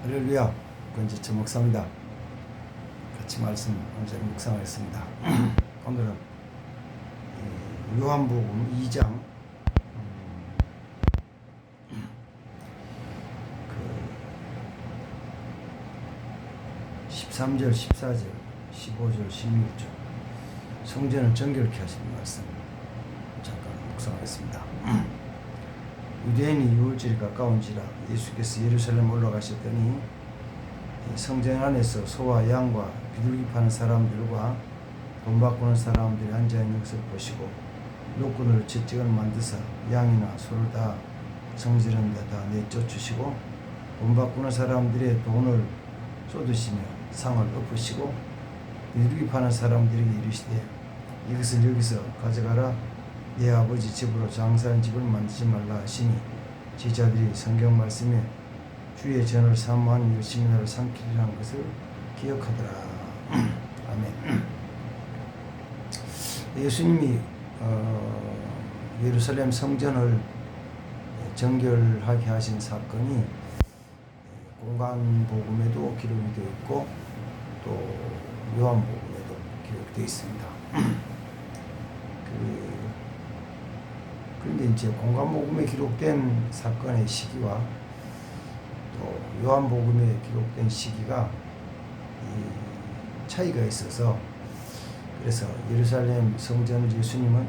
할렐루야. 권지천 목사입니다. 같이 말씀 언제나 묵상하겠습니다. 오늘은 요한복음 2장 13절, 14절, 15절, 16절 성전을 정결케 하시는 말씀 잠깐 묵상하겠습니다. 유대인이 유월절이 가까운지라 예수께서 예루살렘 올라가셨더니 성전 안에서 소와 양과 비둘기 파는 사람들과 돈 바꾸는 사람들이 앉아있는 것을 보시고 노끈으로 채찍을 만드사 양이나 소를 다 성지른 데다 내쫓으시고 돈 바꾸는 사람들의 돈을 쏟으시며 상을 엎으시고 비둘기 파는 사람들에게 이르시되 이것을 여기서 가져가라. 내 아버지 집으로 장사한 집을 만들지 말라 하시니 제자들이 성경 말씀에 주의 전을 사모하는 열심히 나를 삼키리라는 것을 기억하더라. 아멘. 예수님이 예루살렘 성전을 정결하게 하신 사건이 공관복음에도 기록이 되어 있고 또 요한복음에도 기록되어 있습니다. 그런데 이제 공관복음에 기록된 사건의 시기와 또 요한복음에 기록된 시기가 차이가 있어서 그래서 예루살렘 성전을 예수님은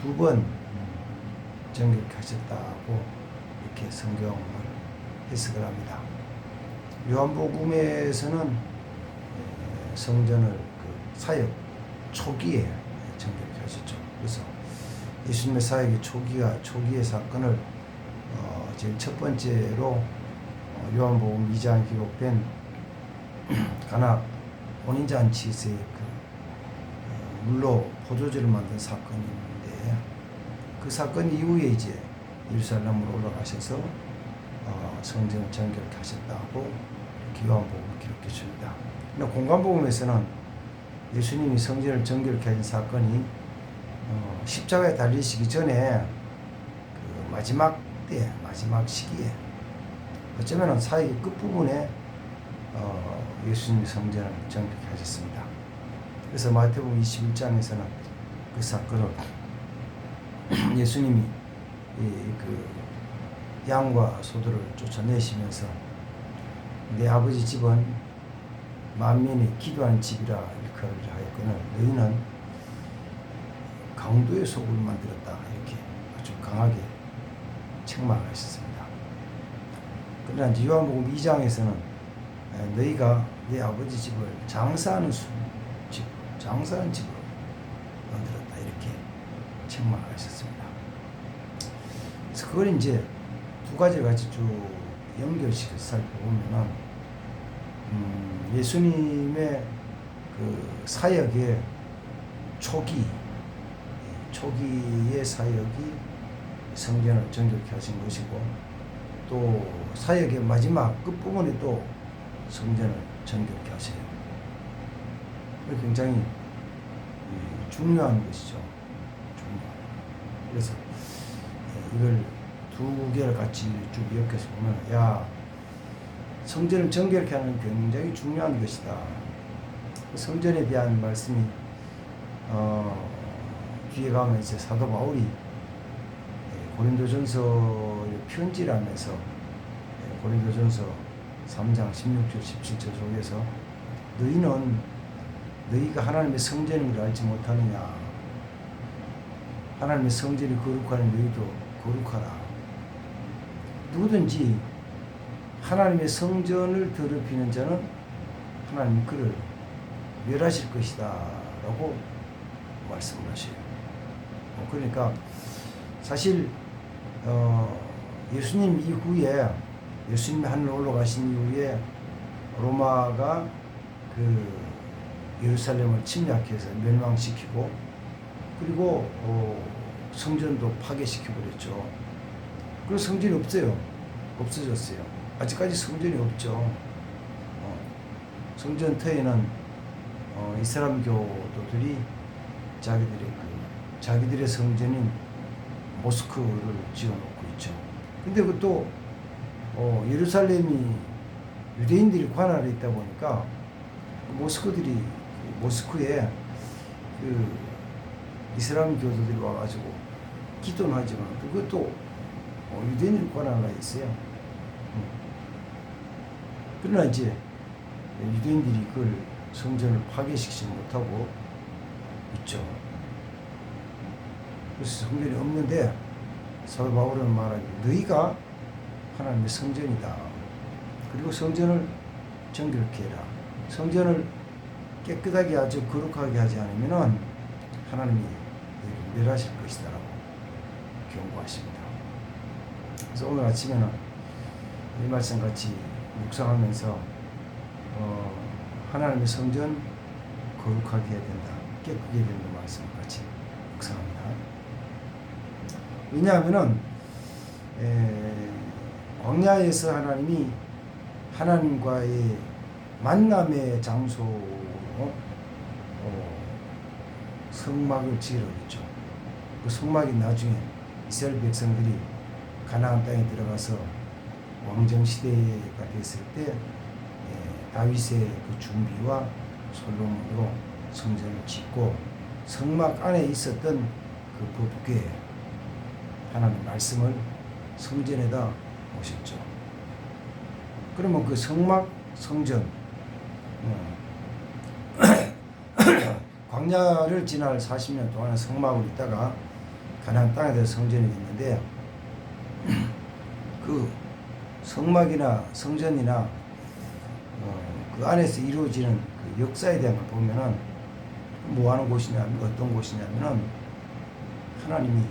두 번 정결케 하셨다고 이렇게 성경을 해석을 합니다. 요한복음에서는 성전을 사역 초기에 정결케 하셨죠. 그래서 예수님의 사역의 초기의 사건을 제일 첫 번째로 요한복음 2장에 기록된 가나 혼인잔치에서의 물로 포도주를 만든 사건이 있는데 그 사건 이후에 이제 예루살렘으로 올라가셔서 성전을 정결케 하셨다고 요한복음을 기록해 줍니다. 그러나 공관복음에서는 예수님이 성전을 정결케 하신 사건이 십자가에 달리시기 전에 그 마지막 시기에 어쩌면 사역의 끝부분에 예수님이 성전을 정결케 하셨습니다. 그래서 마태복음 21장에서는 그 사건을 예수님이 그 양과 소들을 쫓아내시면서 내 아버지 집은 만민이 기도하는 집이라 일컬을 하였거늘 너희는 강도의 속을 만들었다 이렇게 아주 강하게 책망하셨습니다. 그러나 이제 요한복음 2장에서는 너희가 내 아버지 집을 장사하는 집으로 만들었다 이렇게 책망하셨습니다. 그래서 그걸 이제 두 가지를 같이 쭉 연결시켜서 살펴보면은 예수님의 그 사역의 초기의 사역이 성전을 정결케 하신 것이고 또 사역의 마지막 끝부분에 또 성전을 정결케 하세요. 굉장히 중요한 것이죠. 그래서 이걸 두 개를 같이 쭉 엮여서 보면 성전을 정결케 하는 굉장히 중요한 것이다. 성전에 대한 말씀이 뒤에 가면 이제 사도 바울이 고린도전서 편지를 하면서 고린도전서 3장 16절 17절 속에서 너희가 하나님의 성전인 걸 알지 못하느냐. 하나님의 성전이 거룩하니 너희도 거룩하라. 누구든지 하나님의 성전을 더럽히는 자는 하나님이 그를 멸하실 것이다 라고 말씀을 하셔요. 그러니까 사실 예수님 이후에 예수님이 하늘로 올라가신 이후에 로마가 그 예루살렘을 침략해서 멸망시키고 그리고 성전도 파괴시켜 버렸죠. 그래서 성전이 없어졌어요. 아직까지 성전이 없죠. 성전터에는 이슬람 교도들이 자기들의 성전인 모스크를 지어놓고 있죠. 근데 그것도 예루살렘이 유대인들이 관할에 있다 보니까 모스크에 그 이슬람 교도들이 와가지고 기도는 하지만 그것도 유대인들이 관할에 있어요. 그러나 이제 유대인들이 그걸 성전을 파괴시키지 못하고 있죠. 그래서 성전이 없는데 사도 바울은 말하기 너희가 하나님의 성전이다. 그리고 성전을 정결케 해라. 성전을 깨끗하게 아주 거룩하게 하지 않으면 하나님이 너희를 멸하실 것이다 라고 경고하십니다. 그래서 오늘 아침에는 이 말씀 같이 묵상하면서 하나님의 성전 거룩하게 해야 된다. 깨끗게 해야 된다 말씀을 같이 묵상합니다. 왜냐하면은 광야에서 하나님이 하나님과의 만남의 장소로 성막을 지으라고 했죠. 그 성막이 나중에 이스라엘 백성들이 가나안 땅에 들어가서 왕정 시대가 됐을 때 다윗의 그 준비와 솔로몬으로 성전을 짓고 성막 안에 있었던 그 법궤 하나님의 말씀을 성전에다 오셨죠. 그러면 그 성전 광야를 지날 40년 동안 성막으로 있다가 가나안 땅에 대해서 성전이 됐는데 그 성막이나 성전이나 그 안에서 이루어지는 그 역사에 대한 걸 보면은 뭐 하는 곳이냐면 어떤 곳이냐면은 하나님이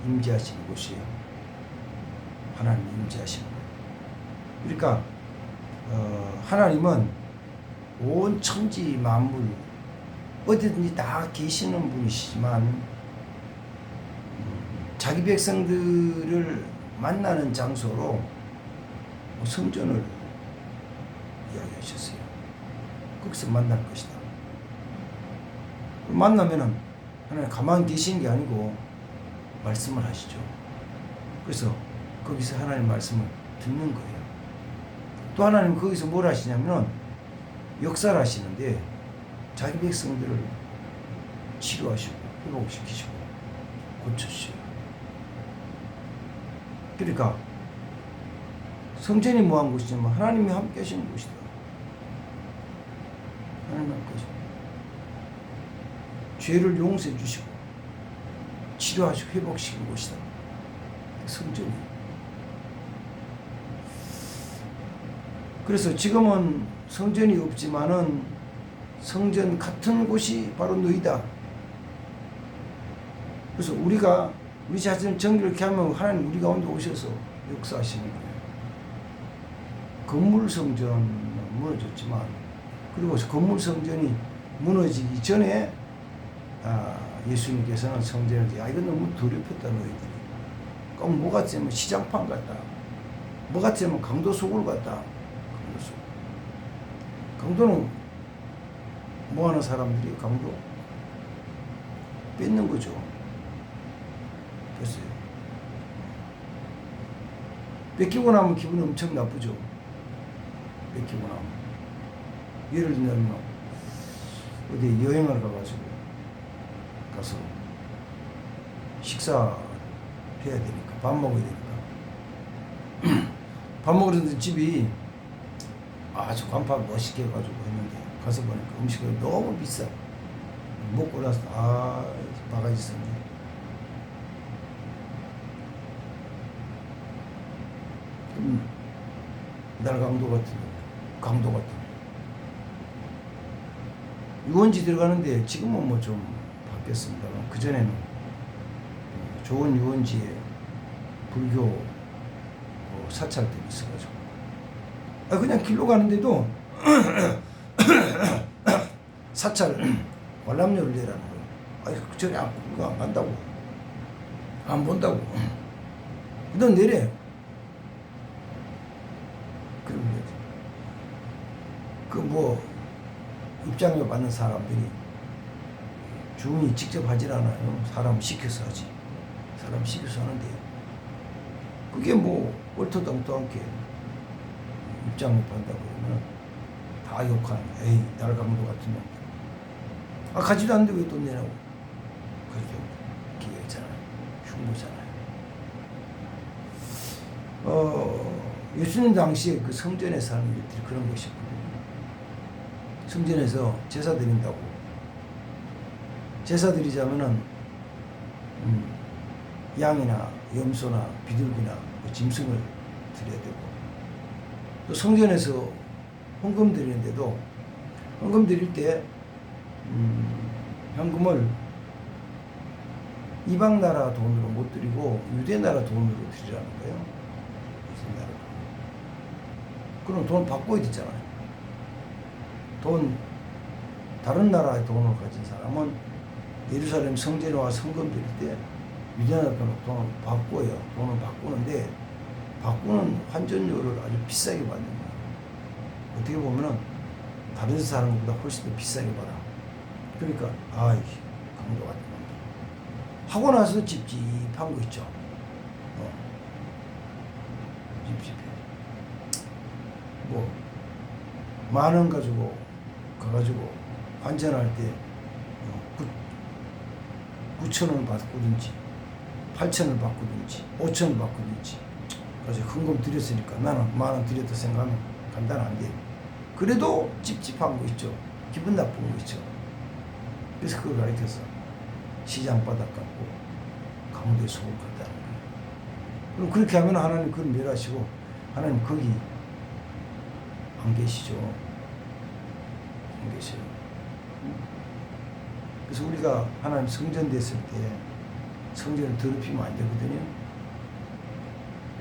임재하시는 곳이에요. 하나님이 임재하시는 곳. 그러니까 하나님은 온 천지 만물 어디든지 다 계시는 분이시지만 자기 백성들을 만나는 장소로 성전을 이야기하셨어요. 거기서 만날 것이다. 만나면은 하나님 가만히 계시는 게 아니고 말씀을 하시죠. 그래서 거기서 하나님 말씀을 듣는 거예요. 또 하나님 거기서 뭘 하시냐면은 역사를 하시는데 자기 백성들을 치료하시고 회복시키시고 고쳐주셔요. 그러니까 성전이 뭐한 곳이냐면 하나님이 함께 하시는 곳이다. 하나님 함께 하시고 죄를 용서해 주시고 치료하시고 회복시키는 곳이다. 성전이. 그래서 지금은 성전이 없지만은 성전 같은 곳이 바로 너희다. 그래서 우리가 우리 자신을 정결케 하면 하나님 우리 가운데 오셔서 역사하시는 거예요. 건물 성전은 무너졌지만 그리고 건물 성전이 무너지기 전에 예수님께서는 성전을 이건 너무 더럽혔다 너희들이. 꼭 뭐같이 하면 시장판 같다. 뭐같이 하면 강도 속을 같다. 강도는 뭐하는 사람들이 강도 뺏는 거죠. 됐어요. 뺏기고 나면 기분이 엄청 나쁘죠. 뺏기고 나면 예를 들면 어디 여행을 가서 식사 해야 되니까 밥 먹어야 되니까 밥 먹으려는 집이 아주 간판 멋있게 해가지고 했는데 가서 보니까 음식이 너무 비싸. 먹고 나서 바가지 썼네. 날 강도 같은 유원지 들어가는데 지금은 뭐 좀 바뀌었습니다만 그전에는 좋은 유원지에 불교 사찰들이 있어가지고 그냥 길로 가는데도 사찰 관람료를 내라는 거예요. 그 전에 안 간다고 안 본다고 넌 내래. 그러면 입장료 받는 사람들이 주인이 직접 하질 않아요. 사람 시켜서 하지. 사람 시켜서 하는데 그게 뭐 얼토당토 않게 입장 못 한다고 그러면 다 욕하는 거야. 에이, 날 강도 같은 놈. 가지도 않는데 왜 돈 내냐고. 그렇게 기회잖아요. 흉보잖아요. 예수님 당시에 그 성전에서 하는 일들이 그런 것이었거든요. 성전에서 제사 드린다고. 제사 드리자면은, 양이나 염소나 비둘기나 뭐 짐승을 드려야 되고, 또 성전에서 헌금 드리는데도, 헌금 드릴 때, 현금을 이방 나라 돈으로 못 드리고 유대 나라 돈으로 드리라는 거예요. 유대 나라 돈. 그럼 돈 바꿔야 되잖아요. 다른 나라의 돈을 가진 사람은 예루살렘 성전에 와서 헌금 드릴 때 유대 나라 돈을 바꿔요. 돈을 바꾸는데 바꾸는 환전료를 아주 비싸게 받는 거예요. 어떻게 보면은 다른 사람보다 훨씬 더 비싸게 받아. 그러니까 강도 같은 놈들 하고 나서 찝찝한 거 있죠. 찝찝해. 뭐 10,000원 가지고 가가지고 환전할 때 9,000원 바꾸든지 8,000원 바꾸든지 5,000원 바꾸든지. 그래서 헌금 드렸으니까 나는 10,000원 드렸다 생각하면 간단한데 그래도 찝찝한 거 있죠. 기분 나쁜 거 있죠. 그래서 그걸 가르쳐서 시장 바닥 갖고 강도에 속을 갔다는 거예요. 그럼 그렇게 하면 하나님 그걸 멸하시고 하나님 거기 안 계시죠. 안 계셔요. 그래서 우리가 하나님 성전 됐을 때 성전을 더럽히면 안 되거든요.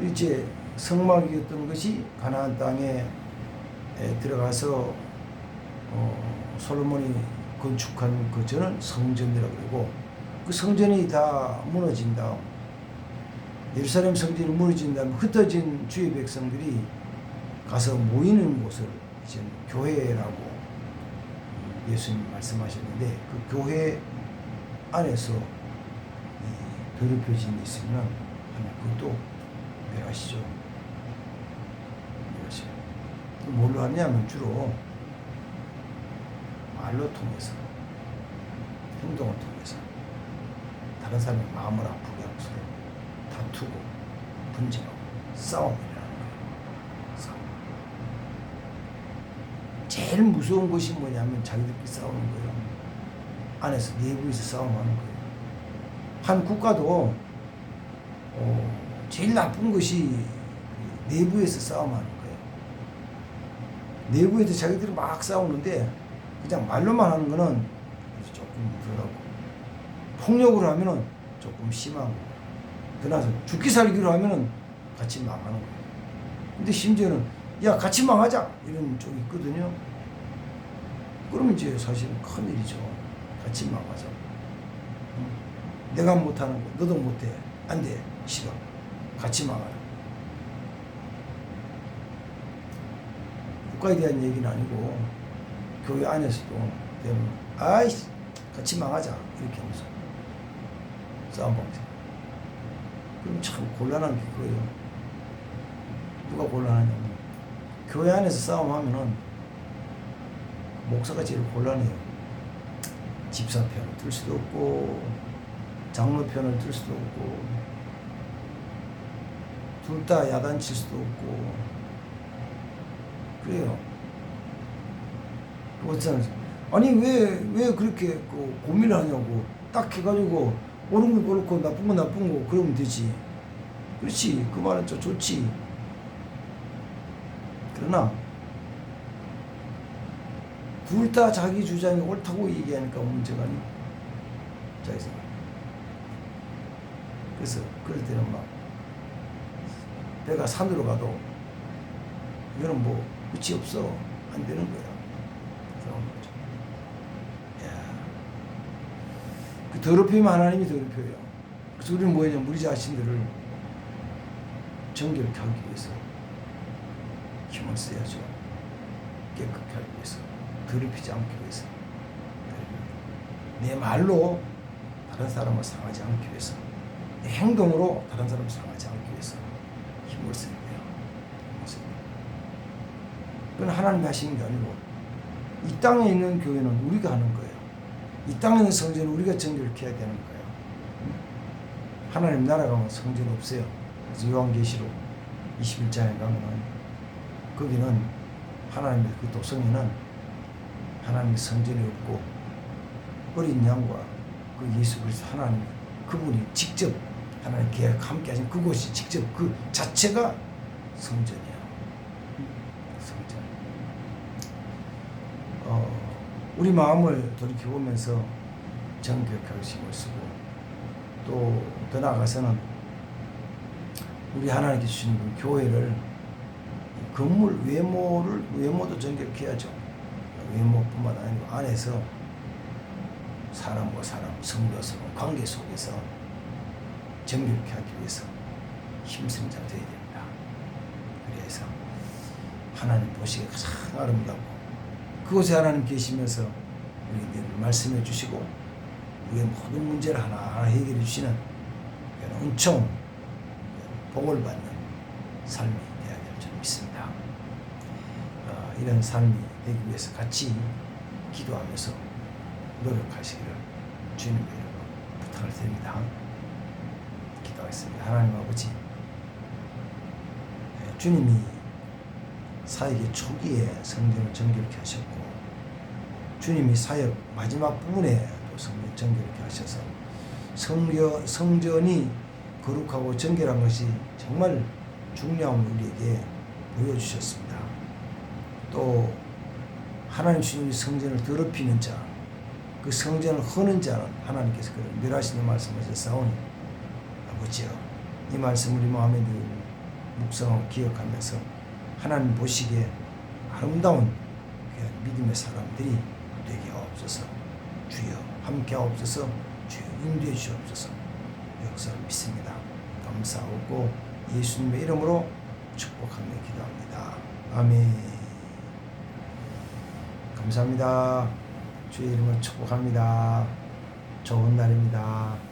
이제 성막이었던 것이 가나안 땅에 들어가서 솔로몬이 건축한 그 저는 성전이라고 그러고, 그 성전이 다 무너진 다음, 예루살렘 성전이 무너진 다음 흩어진 주의 백성들이 가서 모이는 곳을 이제 교회라고 예수님 말씀하셨는데, 그 교회 안에서 더럽혀진 게 있으면 하나님 그것도 멸하시죠. 멸하시죠. 뭘로 하냐면 주로 말로 통해서, 행동을 통해서 다른 사람의 마음을 아프게 하고 서로 다투고 분쟁하고 싸움이라는 거예요. 싸움. 제일 무서운 것이 뭐냐면 자기들끼리 싸우는 거예요. 안에서 내부에서 싸움하는 거예요. 한 국가도 제일 나쁜 것이 내부에서 싸움하는 거예요. 내부에서 자기들이 막 싸우는데 그냥 말로만 하는 거는 조금 덜하고, 폭력으로 하면은 조금 심하고, 그나서 죽기 살기로 하면은 같이 망하는 거예요. 근데 심지어는 야 같이 망하자 이런 쪽이 있거든요. 그러면 이제 사실은 큰일이죠. 같이 망하자. 내가 못하는 거 너도 못해. 안 돼. 싫어. 같이 망하라. 국가에 대한 얘기는 아니고 교회 안에서도 되면 아이씨 같이 망하자 이렇게 하면서 싸움 방식. 그럼 참 곤란한 게 그거예요. 누가 곤란하냐면 교회 안에서 싸움하면은 목사가 제일 곤란해요. 집사 편을 들 수도 없고 장로 편을 들 수도 없고 둘 다 야단칠 수도 없고 그래요. 아니 왜 그렇게 고민을 하냐고. 딱 해가지고 옳은 거 옳고 나쁜 거 나쁜 거 그러면 되지. 그렇지. 그 말은 좀 좋지. 그러나 둘 다 자기 주장이 옳다고 얘기하니까 문제가 아니고 자기 생각. 그래서 그럴 때는 막 배가 산으로 가도 이거는 뭐 끝이 없어. 안 되는 거야. 그 더럽히면 하나님이 더럽혀요. 그래서 우리는 뭐냐면 우리 자신들을 정결케 하기 위해서 힘을 써야죠. 깨끗하게 하기 위해서, 더럽히지 않기 위해서, 내 말로 다른 사람을 상하지 않기 위해서, 내 행동으로 다른 사람을 상하지 않기 위해서 힘을 써야 돼요. 그건 하나님이 하시는 게 아니고 이 땅에 있는 교회는 우리가 하는 거예요. 이 땅에 있는 성전은 우리가 정결케 해야 되는 거예요. 하나님 나라 가면 성전 없어요. 그래서 요한계시록 21장에 가면은 거기는 하나님의 그 도성에는 하나님의 성전이 없고 어린 양과 그 예수 그리스도 하나님 그분이 직접 하나님 계약 함께 하신 그곳이 직접 그 자체가 성전이에요. 성전. 우리 마음을 돌이켜보면서 정결하게 힘을 쓰고 또 더 나아가서는 우리 하나님께 주신 그 교회를 건물 외모도 정결케 해야죠. 외모뿐만 아니고 안에서 사람과 사람, 성도와 성도 관계 속에서 정결케 하기 위해서 힘쓴 자 되어야 됩니다. 그래서 하나님 보시기에 가장 아름답고 그곳에 하나님 계시면서 우리들을 말씀해 주시고 우리의 모든 문제를 하나하나 해결해 주시는 은총, 복을 받는 삶이 되어야 될 줄 믿습니다. 이런 삶이 되기 위해서 같이 기도하면서 노력하시기를 주님의 이름으로 부탁을 드립니다. 기도하겠습니다. 하나님 아버지, 주님이 사역의 초기에 성전을 정결케 하셨고 주님이 사역 마지막 부분에 또 성전 정결케 하셔서 성전이 거룩하고 정결한 것이 정말 중요함을 우리에게 보여주셨습니다. 또 하나님 주님이 성전을 더럽히는 자, 그 성전을 허는 자는 하나님께서 그를 멸하시는 말씀하셨사오니 아버지여 이 말씀 우리 마음에 늘 묵상하고 기억하면서 하나님 보시기에 아름다운 믿음의 사람들이 되게 하옵소서. 주여 함께 하옵소서. 주여 인도해 주옵소서. 역사를 믿습니다. 감사하고 예수님의 이름으로 축복하며 기도합니다. 아멘. 감사합니다. 주의 이름으로 축복합니다. 좋은 날입니다.